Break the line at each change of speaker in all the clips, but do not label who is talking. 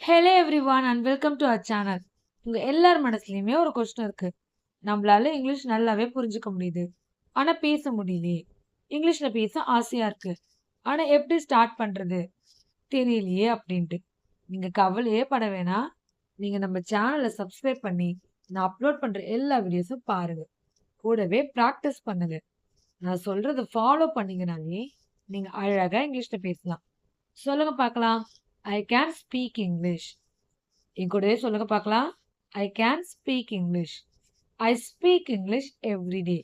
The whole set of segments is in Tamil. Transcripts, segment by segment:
Hello everyone and welcome to our channel. உங்கள் எல்லார் மனசுலையுமே ஒரு கொஸ்டின் இருக்கு. நம்மளால இங்கிலீஷ் நல்லாவே புரிஞ்சுக்க முடியுது, ஆனால் பேச முடியலையே. இங்கிலீஷில் பேச ஆசையாக இருக்கு, ஆனால் எப்படி ஸ்டார்ட் பண்ணுறது தெரியலையே அப்படின்ட்டு. நீங்கள் கவலையே பட வேணாம். நீங்கள் நம்ம சேனலை சப்ஸ்கிரைப் பண்ணி நான் அப்லோட் பண்ணுற எல்லா வீடியோஸும் பாருங்க. கூடவே ப்ராக்டிஸ் பண்ணுங்க. நான் சொல்கிறத ஃபாலோ பண்ணீங்கனாலே நீங்கள் அழகாக இங்கிலீஷில் பேசலாம். சொல்லுங்க பார்க்கலாம். I can speak English. என் கூடவே சொல்லுங்க பார்க்கலாம். I can speak English. I speak English every day.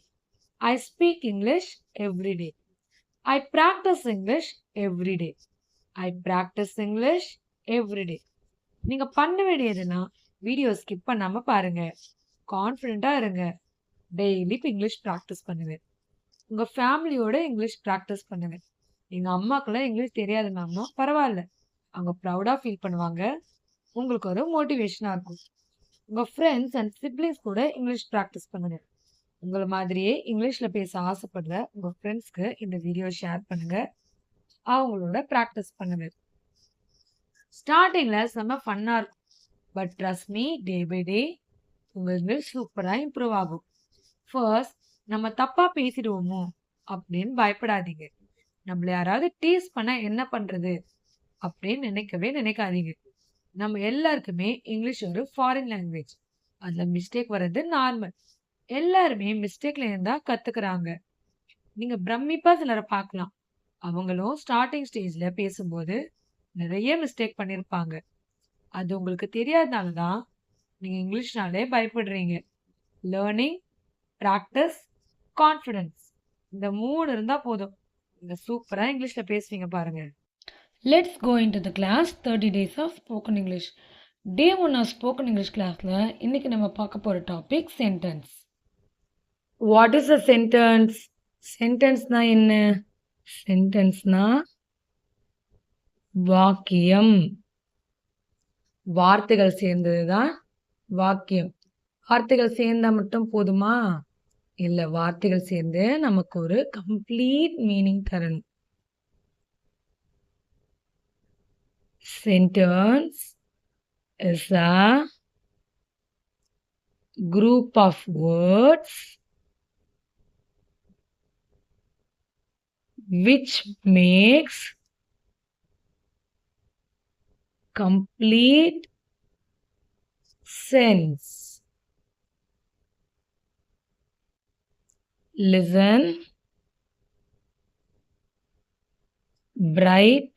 I speak English every day. I practise English every day. I practise English every day. நீங்கள் பண்ண வேண்டியதுன்னா வீடியோ ஸ்கிப் பண்ணாமல் பாருங்க. கான்ஃபிடென்ட்டாக இருங்க. டெய்லி இப்போ இங்கிலீஷ் ப்ராக்டிஸ் பண்ணுவேன். உங்கள் ஃபேமிலியோட இங்கிலீஷ் ப்ராக்டிஸ் பண்ணுவேன். எங்கள் அம்மாக்கெல்லாம் இங்கிலீஷ் தெரியாது மேம்னா பரவாயில்ல, அவங்க ப்ரௌடாக ஃபீல் பண்ணுவாங்க. உங்களுக்கு ஒரு மோட்டிவேஷனாக இருக்கும். உங்கள் ஃப்ரெண்ட்ஸ் அண்ட் சிப்ளிங்ஸ் கூட இங்கிலீஷ் ப்ராக்டிஸ் பண்ணுங்க. உங்களை மாதிரியே இங்கிலீஷில் பேச ஆசைப்படுற உங்கள் ஃப்ரெண்ட்ஸ்க்கு இந்த வீடியோ ஷேர் பண்ணுங்க. அவங்களோட ப்ராக்டிஸ் பண்ணுங்க. ஸ்டார்டிங்கில் செம்ம ஃபன்னாக இருக்கும். But trust me, day by day உங்கள் இங்கிலீஷ் சூப்பராக இம்ப்ரூவ் ஆகும். ஃபர்ஸ்ட், நம்ம தப்பாக பேசிடுவோமோ அப்படின்னு பயப்படாதீங்க. நம்மள யாராவது டீஸ் பண்ணால் என்ன பண்ணுறது அப்படின்னு நினைக்கவே நினைக்காதீங்க. நம்ம எல்லாருக்குமே இங்கிலீஷ் ஒரு ஃபாரின் லாங்குவேஜ். அதில் மிஸ்டேக் வர்றது நார்மல். எல்லாருமே மிஸ்டேக்ல இருந்தா கத்துக்கிறாங்க. நீங்க பிரமிப்பா சிலரை பார்க்கலாம். அவங்களும் ஸ்டார்டிங் ஸ்டேஜ்ல பேசும்போது நிறைய மிஸ்டேக் பண்ணியிருப்பாங்க. அது உங்களுக்கு தெரியாதனால தான் நீங்க இங்கிலீஷ்னாலே பயப்படுறீங்க. லேர்னிங், ப்ராக்டிஸ், கான்ஃபிடன்ஸ், இந்த 3 இருந்தா போதும். நீங்க சூப்பரா இங்கிலீஷ்ல பேசுவீங்க பாருங்க. Let's go into the class 30 days of spoken English. Day 1 of spoken English கிளாஸில் இன்னைக்கு நம்ம பார்க்க போகிற topic sentence. What is a sentence? சென்டென்ஸ்னா என்ன? சென்டென்ஸ்னா வாக்கியம். வார்த்தைகள் சேர்ந்தது தான் வாக்கியம். வார்த்தைகள் சேர்ந்தா மட்டும் போதுமா? இல்லை, வார்த்தைகள் சேர்ந்து நமக்கு ஒரு கம்ப்ளீட் மீனிங் தரணும். Sentence is a group of words which makes complete sense. Listen, bright,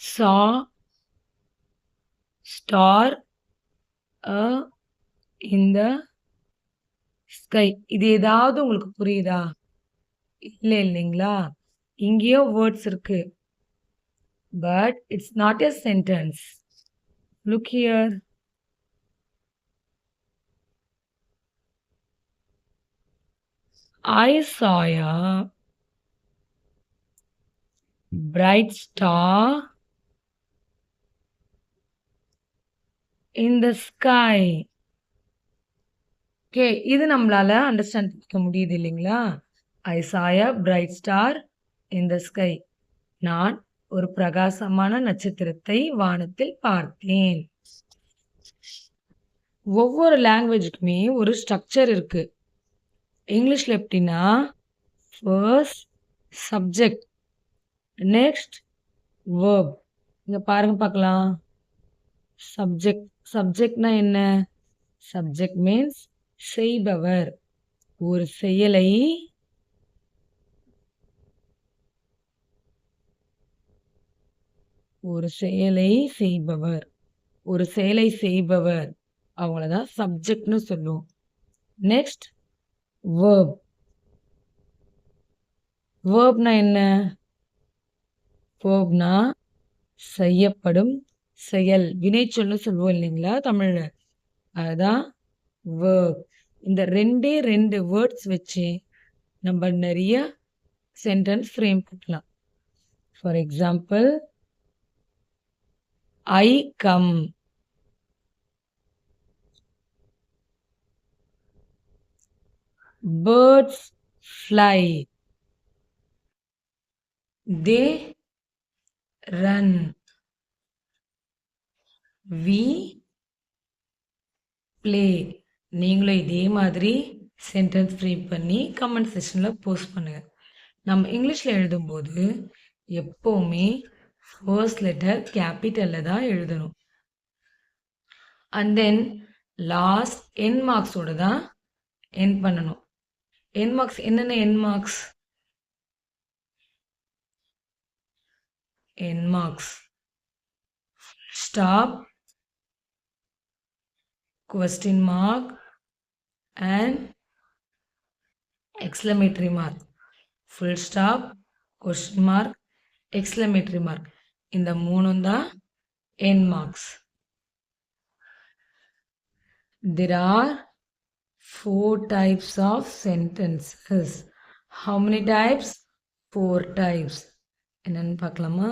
saw, star, in the sky. இது ஏதாவது உங்களுக்கு புரியுதா? இல்லை இல்லைங்களா? இங்கேயோ வேர்ட்ஸ் இருக்கு, but it's not a sentence. Look here. I saw a bright star in the sky. Okay, இது நம்மளால அண்டர்ஸ்டாண்ட் பண்ணிக்க முடியுது இல்லைங்களா? I saw a bright star in the sky. நான் ஒரு பிரகாசமான நட்சத்திரத்தை வானத்தில் பார்த்தேன். ஒவ்வொரு லாங்குவேஜுக்குமே ஒரு ஸ்ட்ரக்சர் இருக்கு. இங்கிலீஷ்ல எப்படின்னா, ஃபர்ஸ்ட் சப்ஜெக்ட், நெக்ஸ்ட் வேர்ப். இங்க பாருங்க பார்க்கலாம். சப்ஜெக்ட். சப்ஜெக்ட்னா என்ன? சப்ஜெக்ட் மீன்ஸ் செய்பவர். ஒரு செயலை செய்பவர். ஒரு செயலை செய்பவர் அவங்களதான் சப்ஜெக்ட்னு சொல்லுவோம். Next verb. வேர்ப்னா என்ன? வேர்ப்னா செய்யப்படும் செயல், வினைச்சொல்னு சொல்லுவோம் இல்லைங்களா தமிழ்ல, அதுதான் வேர்ப். இந்த ரெண்டே 2 வேர்ட்ஸ் வச்சு நம்ம நிறைய சென்டென்ஸ் ஃப்ரேம் பண்ணலாம். For example, I come. Birds fly. They run.
We play. நீங்களும் இதே மாதிரி சென்டென்ஸ் ஃப்ரீ பண்ணி கமெண்ட் செக்ஷனில் போஸ்ட் பண்ணுங்கள். நம்ம இங்கிலீஷில் எழுதும்போது எப்போவுமே ஃபர்ஸ்ட் லெட்டர் கேபிட்டலில் தான் எழுதணும். அண்ட் தென் லாஸ்ட் என் மார்க்ஸோட தான் என் பண்ணணும். என் மார்க்ஸ் என்னென்ன end marks? End marks stop, question mark and exclamatory mark. Full stop, question mark, exclamatory mark. இந்த மூணும் தான் end marks. There are 4 types of sentences. How many types? 4 types. என்னன்னு பார்க்கலாமா?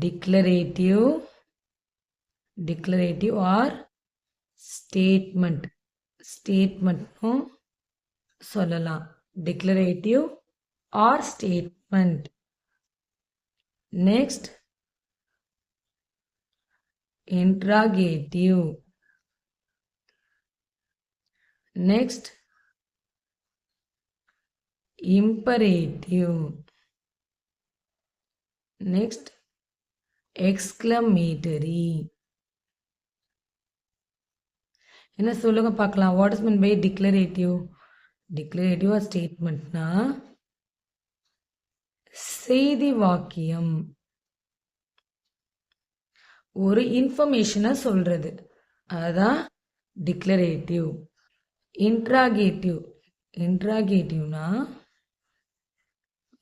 Declarative or statementனும் சொல்லலாம். Declarative or statement. Next, interrogative. Next, imperative. Next, exclamatory. என்ன சொல்லுங்க பார்க்கலாம். What is mean by declarative? Declarative ஸ்டேட்மெண்ட்னா செய்தி வாக்கியம், ஒரு இன்ஃபர்மேஷனை சொல்றது, அதுதான் டிக்ளரேட்டிவ். இன்ட்ராகேட்டிவ்னா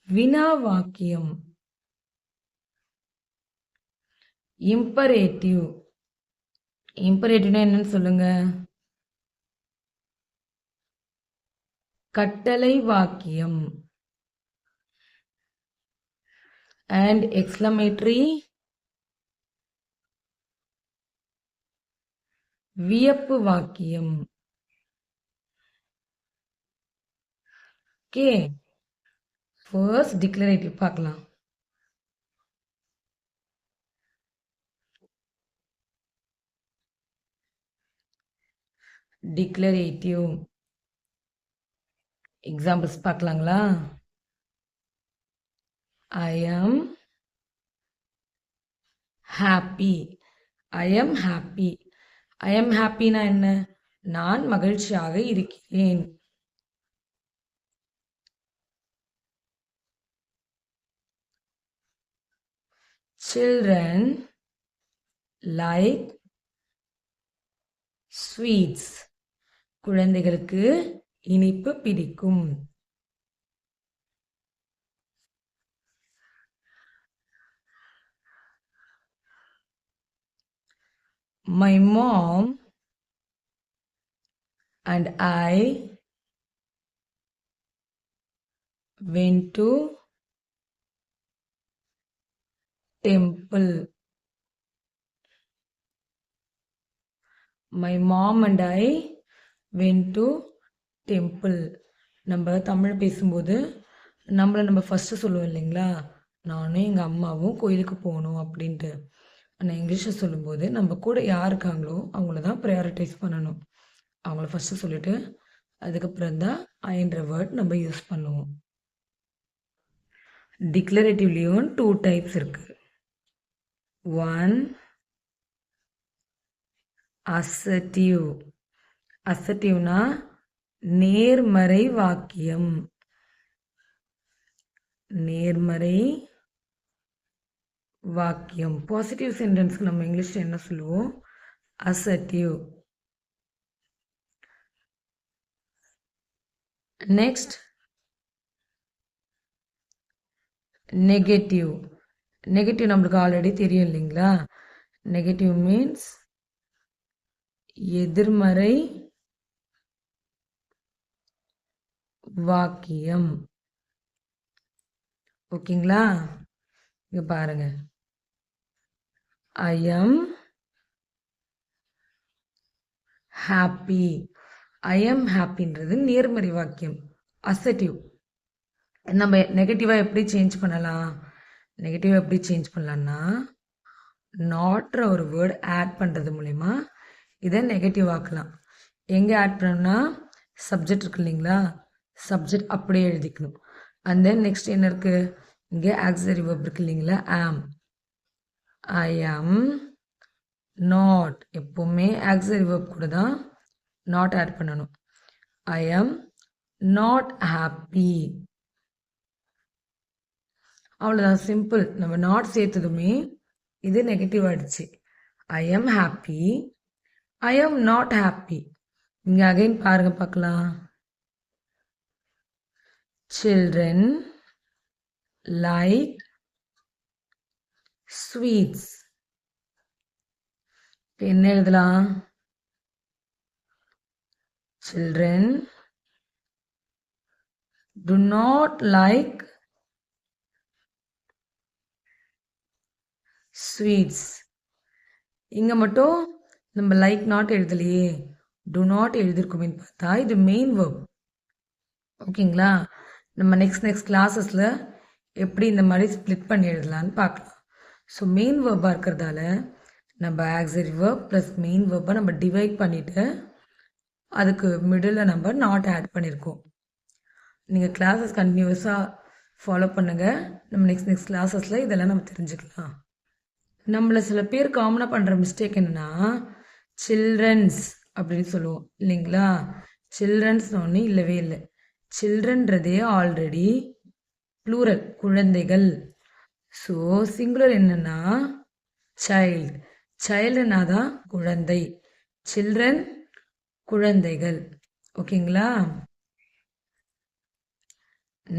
வினா வாக்கியம். இம்பரேட்டிவ்னா என்னன்னு சொல்லுங்க? கட்டளை வாக்கியம். And exclamatory வியப்பு வாக்கியம். ஓகே, ஃபர்ஸ்ட் டிக்ளரேட்டிவ் பார்க்கலாம். டிக்ளரேட்டிவ் எக்ஸாம்பிள்ஸ் பார்க்கலாங்களா? I am happy. I am happy. I am happyனா என்ன? நான் மகிழ்ச்சியாக இருக்கிறேன். Children like sweets. குழந்தைகளுக்கு இனிப்பு பிடிக்கும். My mom and I went to temple. My mom and I went to temple. நம்ம தமிழ் பேசும்போது நம்ம ஃபர்ஸ்ட் சொல்லுவோம் இல்லைங்களா, நானும் எங்கள் அம்மாவும் கோயிலுக்கு போகணும் அப்படின்ட்டு. ஆனால் இங்கிலீஷில் சொல்லும்போது நம்ம கூட யார் இருக்காங்களோ அவங்கள தான் ப்ரையாரிட்டைஸ் பண்ணணும். அவங்கள ஃபஸ்ட்டு சொல்லிவிட்டு அதுக்கப்புறம் தான் ஐன்ற வேர்ட் நம்ம யூஸ் பண்ணுவோம். டிக்ளரேட்டிவ்லேயும் 2 டைப்ஸ் இருக்குது. 1 அசர்ட்டிவ். அசர்ட்டிவ்னா நேர்மறை வாக்கியம். நேர்மறை வாக்கியம். பாசிட்டிவ் சென்டென்ஸ்க்கு நம்ம இங்கிலீஷில் என்ன சொல்லுவோம்? அசர்ட்டிவ். Next negative. நெகட்டிவ் நம்மளுக்கு ஆல்ரெடி தெரியும் இல்லைங்களா? நெகட்டிவ் மீன்ஸ் எதிர்மறை வாக்கியம். ஓகேங்களா? இங்க பாருங்க, I am happy. I am happyன்றது நேர்மறை வாக்கியம், அசர்ட்டிவ். நம்ம நெகட்டிவா எப்படி சேஞ்ச் பண்ணலாம்? நெகட்டிவா எப்படி சேஞ்ச் பண்ணலாம்னா நாட்ற ஒரு வேர்டு ஆட் பண்ணுறது மூலிமா இதை நெகட்டிவ் ஆக்கலாம். எங்கே ஆட் பண்ணணும்னா சப்ஜெக்ட் இருக்கு இல்லைங்களா, சப்ஜெக்ட் அப்படியே எழுதிக்கணும். அண்ட் தென் நெக்ஸ்ட் என்ன இருக்குது, இங்கே ஆக்ஸிலரி verb இருக்கு இல்லைங்களா, ஆம். ஐ ஆம் நாட், எப்போவுமே ஆக்ஸிலரி verb கூட தான் நாட் ஆட் பண்ணணும். ஐ ஆம் நாட் ஹாப்பி. அவ்வளோதான், சிம்பிள். நம்ம நாட் சேர்த்ததுமே இது நெகட்டிவ் ஆயிடுச்சு. ஐ am happy, I am not happy. இங்க அகைன் பாருங்க பார்க்கலாம். Children like sweets. என்ன எழுதலாம், children do not like sweets. இங்க மட்டும் நம்ம லைக் நாட் எழுதலையே, do not எழுதிருக்குமேன்னு பார்த்தா இது மெயின் verb. ஓகேங்களா, நம்ம நெக்ஸ்ட் கிளாஸஸில் எப்படி இந்த மாதிரி ஸ்ப்ளிட் பண்ணி எழுதலான்னு பார்க்கலாம். ஸோ மெயின் வேர்பாக இருக்கிறதால நம்ம ஆக்ஸிலரி verb ப்ளஸ் மெயின் வேர்பை நம்ம டிவைட் பண்ணிவிட்டு அதுக்கு மிடில் நம்ம நாட் ஆட் பண்ணியிருக்கோம். நீங்கள் கிளாஸஸ் கண்டினியூஸாக ஃபாலோ பண்ணுங்கள். நம்ம நெக்ஸ்ட் கிளாஸஸில் இதெல்லாம் நம்ம தெரிஞ்சுக்கலாம். நம்மளை சில பேர் காமனாக பண்ணுற மிஸ்டேக் என்னென்னா சில்ட்ரன்ஸ் அப்படின்னு சொல்லுவோம் இல்லைங்களா. சில்ட்ரன்ஸ் ஒன்று இல்லவே இல்லை. சில்ட்ரன்றதே ஆல்ரெடி ப்ளூரல், குழந்தைகள். ஸோ சிங்குலர் என்னன்னா சைல்டு. சைல்டுனா தான் குழந்தை, சில்ட்ரன் குழந்தைகள். ஓகேங்களா.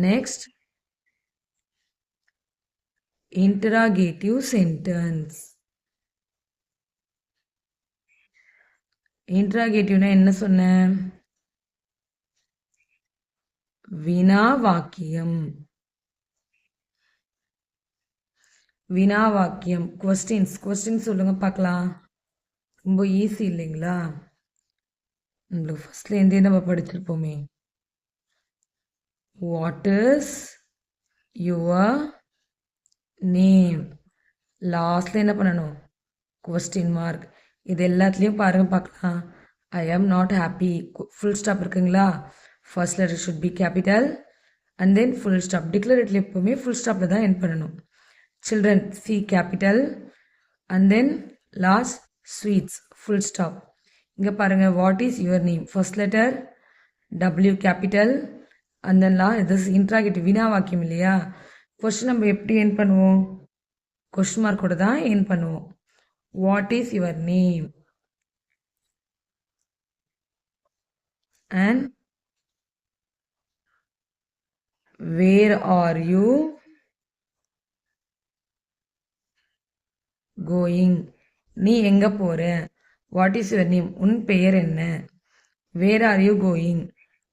Next interrogative sentence. இன்டராகேட்டிவ்னா என்ன சொன்னேன், வினா வாக்கியம். வினா வாக்கியம், கொஸ்டின்ஸ் சொல்லுங்க பார்க்கலாம். ரொம்ப ஈஸி இல்லைங்களா, நம்மளுக்கு ஃபர்ஸ்ட்லேருந்தே நம்ம படிச்சிருப்போமே. வாட் இஸ் யுவர் நேம், லாஸ்ட்ல என்ன பண்ணணும், கொஸ்டின் மார்க். இது எல்லாத்துலேயும் பாருங்க பார்க்கலாம். I am not happy, full stop இருக்குங்களா. First letter should be capital and then full stop. Declarative எப்பவுமே ஃபுல் ஸ்டாப்பில் தான் என் பண்ணணும். Children C capital and then last sweets full stop. இங்கே பாருங்கள், what is your name, first letter W capital and then இது இன்ட்ராகேட்டிவ் வினா வாக்கியம் இல்லையா. கொஸ்டின் நம்ம எப்படி என் பண்ணுவோம், கொஸ்டின் மார்க்கோட தான் என் பண்ணுவோம். What is your name and where are you going, நீ எங்க போற. வாட் இஸ் யுவர் நேம், உன் பெயர் என்ன. வேர் ஆர் யூ கோயிங்,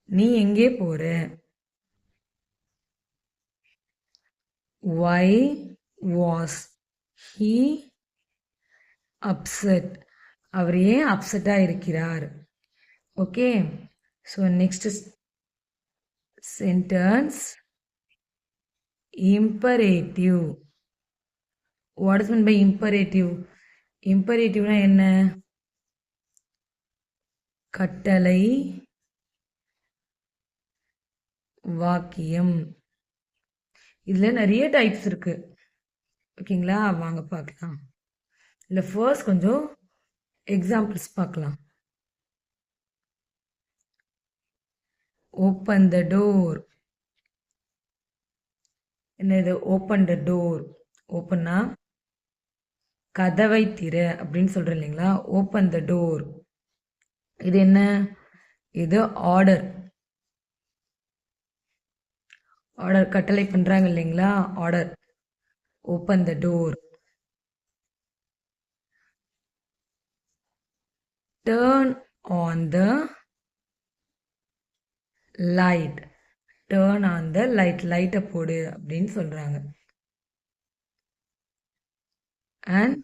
நீ எங்கே போற. why was he upset, அவர் ஏன் அப்செட்டா இருக்கிறார். Okay, so next sentence imperative. What is meant by imperative? Imperative-னா என்ன, கட்டளை வாக்கியம். இதுல நிறைய டைப்ஸ் இருக்கு. ஓகேங்களா, வாங்க பார்க்கலாம். இல்லை ஃபர்ஸ்ட் கொஞ்சம் எக்ஸாம்பிள்ஸ் பார்க்கலாம். ஓப்பன் த டோர், என்ன இது, ஓப்பன் த டோர். ஓப்பன்னா கதவை திற அப்படின்னு சொல்றேன் இல்லைங்களா. ஓப்பன் த டோர் இது என்ன, இது ஆர்டர். ஆர்டர் கட்டளை பண்றாங்க இல்லைங்களா, order. Open the door. Turn on the light, turn on the light, லைட்டை போடு அப்படின்னு சொல்றாங்க. And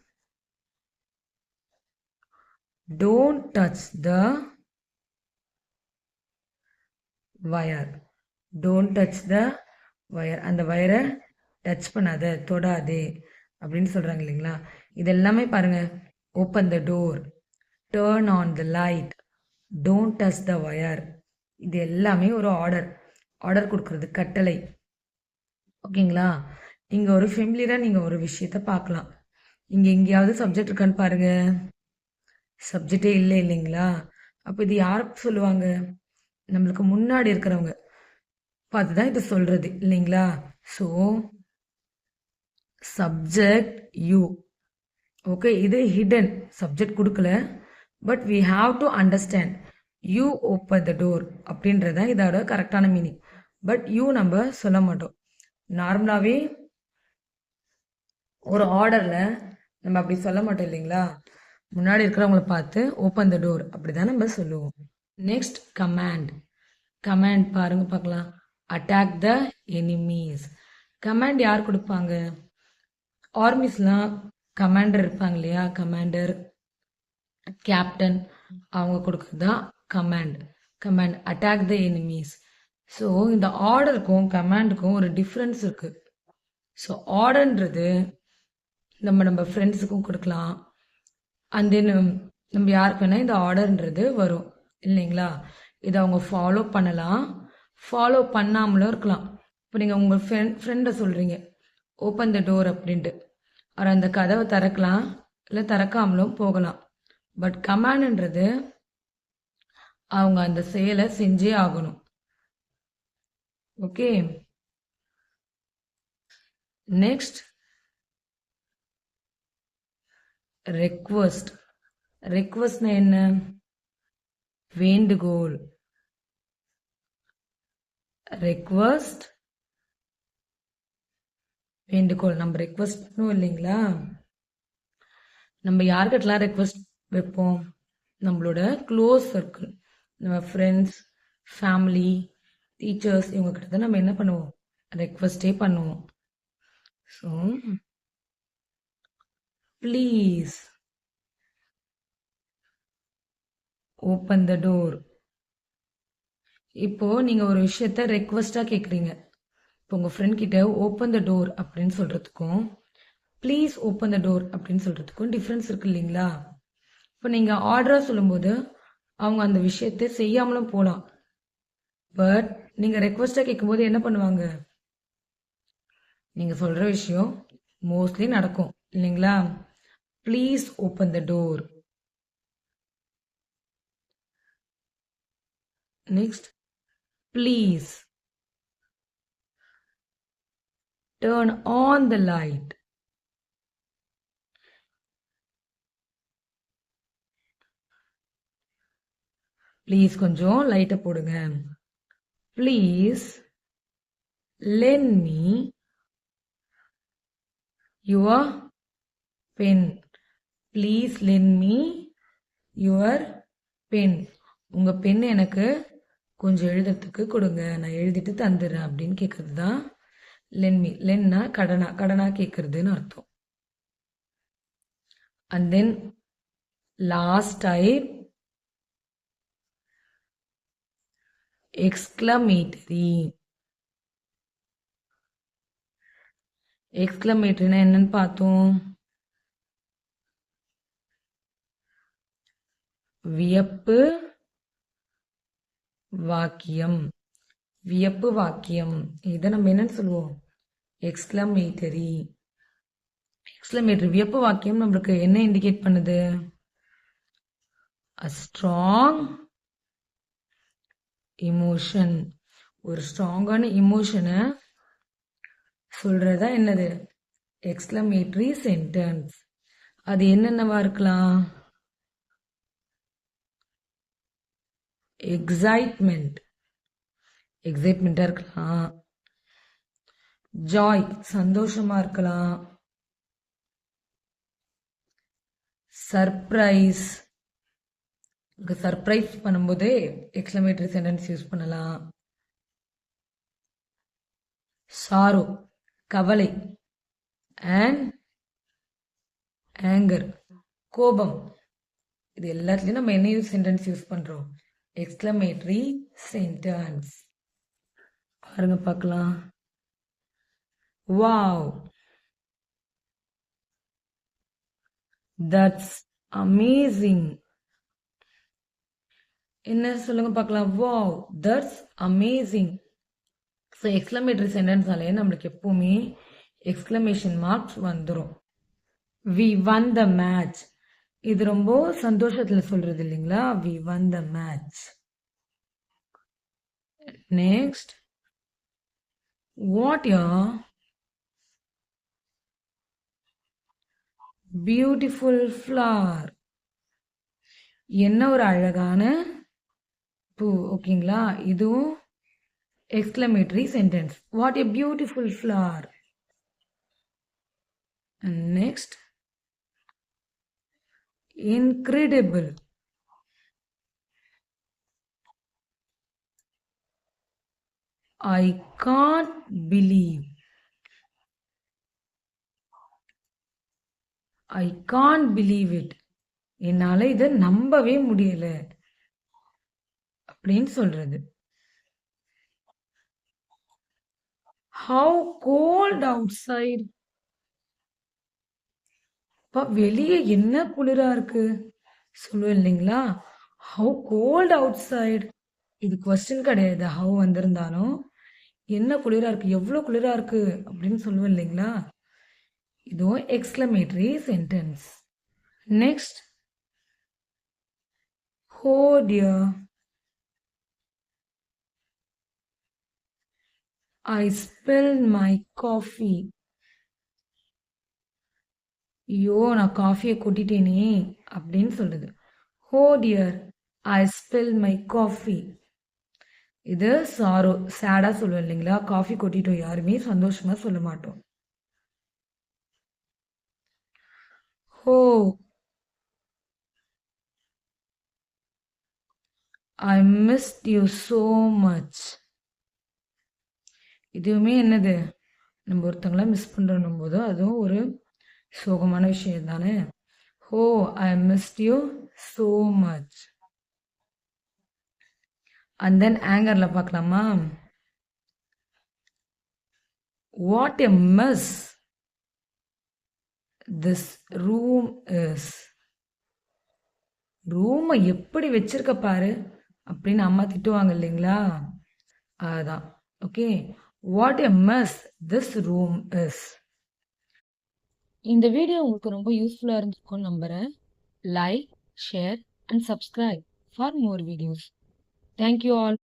don't touch the wire, don't touch the wire, அந்த வயரை டச் பண்ணாத, தொடாதே அப்படின்னு சொல்கிறாங்க இல்லைங்களா? இது எல்லாமே பாருங்கள். Open the door, turn on the light, don't touch the wire. இது எல்லாமே ஒரு ஆர்டர். ஆர்டர் கொடுக்கறது கட்டளை. ஓகேங்களா? இங்கே ஒரு ஃபெமிலியராக நீங்கள் ஒரு விஷயத்த பார்க்கலாம். இங்கே எங்கேயாவது சப்ஜெக்ட் இருக்கான்னு பாருங்கள். சப்ஜெக்டே இல்லை இல்லைங்களா? அப்போ இது யார் சொல்லுவாங்க? நம்மளுக்கு முன்னாடி இருக்கிறவங்க பார்த்து தான் இதை சொல்கிறது இல்லைங்களா? So subject you. ஓகே, இது ஹிடன். சப்ஜெக்ட் கொடுக்கல, but we have to understand. You open the door அப்படின்றத இதோட கரெக்டான மீனிங். பட் யூ நம்ம சொல்ல மாட்டோம். நார்மலாகவே ஒரு ஆர்டரில் நம்ம அப்படி சொல்ல மாட்டோம் இல்லைங்களா? முன்னாடி இருக்கிறவங்கள பார்த்து ஓப்பன் த டோர் அப்படி தான் நம்ம சொல்லுவோம். Next command. கமாண்ட் பாருங்க பார்க்கலாம். Attack the enemies. கமாண்ட் யார் கொடுப்பாங்க? ஆர்மிஸ்லாம் கமாண்டர் இருப்பாங்க இல்லையா? கமாண்டர், கேப்டன், அவங்க கொடுக்குறது தான் command. Command attack the enemies. So இந்த ஆர்டருக்கும் கமாண்டுக்கும் ஒரு டிஃப்ரென்ஸ் இருக்குது. ஸோ ஆர்டர்ன்றது நம்ம ஃப்ரெண்ட்ஸுக்கும் கொடுக்கலாம். அண்ட் தென் நம்ம யாருக்கு வேணால் இந்த ஆர்டர்ன்றது வரும் இல்லைங்களா? இதை அவங்க ஃபாலோ பண்ணலாம், ஃபாலோ பண்ணாமலும் இருக்கலாம். இப்போ நீங்கள் உங்கள் ஃப்ரெண்டை சொல்கிறீங்க ஓப்பன் த டோர் அப்படின்ட்டு, அவர் அந்த கதவை திறக்கலாம், இல்லை திறக்காமலும் போகலாம். பட் கமாண்டுன்றது அவங்க அந்த செயலை செஞ்சே ஆகணும். Okay, next request. ரெக்வஸ்ட்னா என்ன? வேண்டுகோள். ரெக்வஸ்ட் வேண்டுகோள். நம்ம ரெக்வஸ்ட் பண்ணுவோம் இல்லைங்களா? நம்ம யார்கிட்டலாம் ரெக்வஸ்ட் வைப்போம்? நம்மளோட க்ளோஸ் சர்க்கிள், நம்ம ஃப்ரெண்ட்ஸ், ஃபேமிலி, டீச்சர்ஸ், இவங்க கிட்ட தான் நம்ம என்ன பண்ணுவோம்? ரெக்வஸ்டே பண்ணுவோம். So please open the door. இப்போ நீங்க ஒரு விஷயத்த ரெக்வஸ்டா கேட்குறீங்க. இப்போ உங்க ஃப்ரெண்ட் கிட்ட ஓப்பன் த டோர் அப்படின்னு சொல்றதுக்கும் ப்ளீஸ் ஓப்பன் த டோர் அப்படின்னு சொல்றதுக்கும் டிஃப்ரென்ஸ் இருக்கு இல்லைங்களா? இப்போ நீங்க ஆர்டரா சொல்லும்போது அவங்க அந்த விஷயத்தை செய்யாமலும் போகலாம். பட் நீங்க ரெக்வஸ்டா கேட்கும்போது என்ன பண்ணுவாங்க? நீங்க சொல்ற விஷயம் மோஸ்ட்லி நடக்கும் இல்லைங்களா? Please open the door. Next please turn on the light. Please கொஞ்சம் லைட்டை போடுங்க. Please lend me your pen. Please lend me your pen. உங்க பென் எனக்கு கொஞ்சம் எழுதுறதுக்கு கொடுங்க, நான் எழுதிட்டு தந்துடுறேன் அப்படின்னு கேட்கறது தான் லென் மீ. லென்னா கடனா கேட்கறதுன்னு அர்த்தம். And then last type exclamatory. எக்ஸ்க்ளமேட்டரினா என்னன்னு பார்த்தோம். வியப்பு வாக்கியம். வியப்பு வாக்கியம் இதை நம்ம என்னன்னு சொல்லுவோம்? எக்ஸ்க்ளமேட்டரி. எக்ஸ்க்ளமேட்டரி வியப்பு வாக்கியம் நம்மளுக்கு என்ன இண்டிகேட் பண்ணுது? a strong emotion. ஒரு ஸ்ட்ராங்கான இமோஷனை சொல்றதா என்னது? Exclamatory sentence. அது என்னென்னவா இருக்கலாம்? எக்ஸைட்மெண்ட், எக்ஸைட்மெண்டா இருக்கலாம். ஜாய், சந்தோஷமா இருக்கலாம். சர்ப்ரைஸ், சர்ப்ரைஸ் பண்ணும்போது எக்ஸ்க்ளமேட்டரி சென்டென்ஸ் யூஸ் பண்ணலாம். சாரோ, கவலை. அண்ட் ஆங்கர், கோபம். இது எல்லாத்துலயும் நம்ம என்ன சென்டென்ஸ் யூஸ் பண்றோம்? Exclamatory sentence. பாருங்க பார்க்கலாம். Wow, that's amazing. என்ன சொல்லுங்க பார்க்கலாம். Wow, that's amazing. So exclamatory சென்டென்ஸ்னாலே நம்மளுக்கு எப்பவுமே எக்ஸ்க்ளமேஷன் மார்க்ஸ் வந்துடும். We won the match. இது ரொம்ப சந்தோஷத்துல சொல்றது இல்லைங்களா. We won the match. Next, what yeah beautiful flower. என்ன ஒரு அழகான பூ. ஓகேங்களா, இதுவும் exclamatory sentence. What a beautiful flower. Next, incredible. I can't believe. I can't believe it. என்னால இதை நம்பவே முடியல அப்படின்னு சொல்றது. How cold outside. வெளியே என்ன குளிரா இருக்கு சொல்லுவேன் இல்லைங்களா. How cold outside. இது கொஸ்டின் கிடையாது. ஹவு வந்திருந்தாலும் என்ன குளிரா இருக்கு, எவ்வளவு குளிரா இருக்கு அப்படின்னு சொல்லுவேன் இல்லைங்களா. இதுவும் exclamatory sentence. Next, oh dear, I spilled my coffee. ஐயோ, நான் காஃபியை கொட்டிட்டேனே அப்படின்னு சொல்லுது. oh dear, I spilled my coffee. இது சாரோ, சேடா சொல்லுவேன் இல்லைங்களா. காஃபி கொட்டிட்டோம் யாருமே சந்தோஷமா சொல்ல மாட்டோம். Oh, I missed you so much. இதுவுமே என்னது, நம்ம ஒருத்தங்கள மிஸ் பண்றோம் போது அதுவும் ஒரு சோகமான விஷயம் தானே. Oh, I missed you so much. And then angerல பார்க்கலாமா. What a mess this room is. ரூமை எப்படி வச்சிருக்க பாரு அப்படின்னு அம்மா திட்டுவாங்க இல்லைங்களா. அதான். Okay, what a mess this room is. இந்த வீடியோ உங்களுக்கு ரொம்ப யூஸ்ஃபுல்லா இருந்திருக்கும்னு நம்புறேன். Like, share and subscribe for more videos. Thank you all.